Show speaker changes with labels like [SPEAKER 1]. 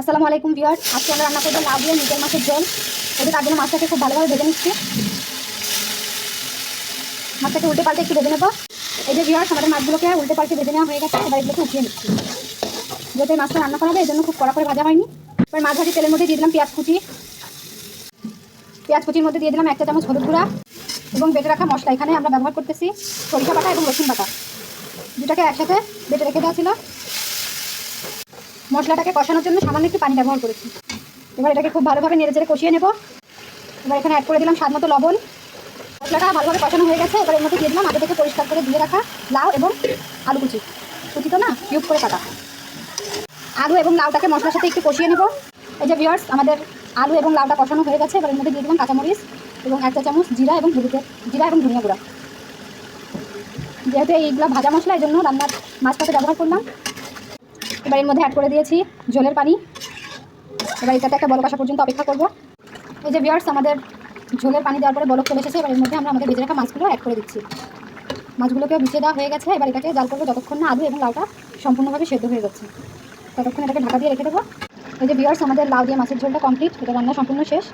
[SPEAKER 1] আসসালামু আলাইকুম ভিউয়ার্স, আজকে আমরা রান্না করবো লাউ দিয়ে মৃগেল মাছের ঝোল। এটা তার জন্য মাছটাকে খুব ভালোভাবে ভেজে নিচ্ছি। মাছটাকে উল্টে পাল্টে একটু ভেজে নেবো। এই যে ভিউয়ার্স, আমাদের মাছগুলোকে উল্টে পাল্টে ভেজে নেওয়া হয়ে গেছে। এবার এগুলোকে উঠিয়ে নিচ্ছি। যেহেতু এই মাছটা রান্না করা হবে, এই জন্য খুব কড়া করে ভাজা হয়নি। এবার মাছ ভাজি তেলের মধ্যে দিয়ে দিলাম পেঁয়াজ কুচি। পেঁয়াজ কুচির মধ্যে দিয়ে দিলাম 1 চা চামচ হলুদ গুঁড়া এবং বেটে রাখা মশলা। এখানে আমরা ব্যবহার করতেছি সরিষা বাটা এবং রসুন বাটা, দুটাকে একসাথে বেটে রেখে দেওয়া ছিল। মশলাটাকে কষানোর জন্য সামান্য একটু পানি ব্যবহার করেছি। এবার এটাকে খুব ভালোভাবে নেড়েচেড়ে কষিয়ে নেব। এবার এখানে অ্যাড করে দিলাম স্বাদ মতো লবণ। মশলাটা ভালোভাবে কষানো হয়ে গেছে। এবার এর মধ্যে দিয়ে দিলাম আগে থেকে পরিষ্কার করে ধুয়ে রাখা লাউ এবং আলু কুচি। কুচি তো না, কিউব করে কাটা আলু এবং লাউটাকে মশলার সাথে একটু কষিয়ে নেব। এই যে ভিউয়ার্স, আমাদের আলু এবং লাউটা কষানো হয়ে গেছে। এবার এর মধ্যে দিয়ে দিলাম কাঁচামরিচ এবং 1 চা চামচ জিরা এবং ধনিয়া গুঁড়া। যেহেতু এইগুলো ভাজা মশলা, এই জন্য রান্নার মাছটাতে ব্যবহার করলাম। এবার এর মধ্যে অ্যাড করে দিয়েছি ঝোলের পানি। এবার এটাতে একটা বলক আসা পর্যন্ত অপেক্ষা করব। এই যে ভিউয়ার্স, আমাদের ঝোলের পানি দেওয়ার পরে বলক চলে এসেছে। এবার এর মধ্যে আমরা আমাদের ভেজে রাখা মাছগুলো অ্যাড করে দিচ্ছি। মাছগুলোকেও মিশিয়ে দেওয়া হয়ে গেছে। এবার এটাকে জাল করবো যতক্ষণ না আলু এবং লাউটা সম্পূর্ণভাবে সেদ্ধ হয়ে যাচ্ছে, ততক্ষণ এটাকে ঢাকা দিয়ে রেখে দেবো। এই যে ভিউয়ার্স, আমাদের লাউ দিয়ে মাছের ঝোলটা কমপ্লিট। এটা রান্না সম্পূর্ণ শেষ।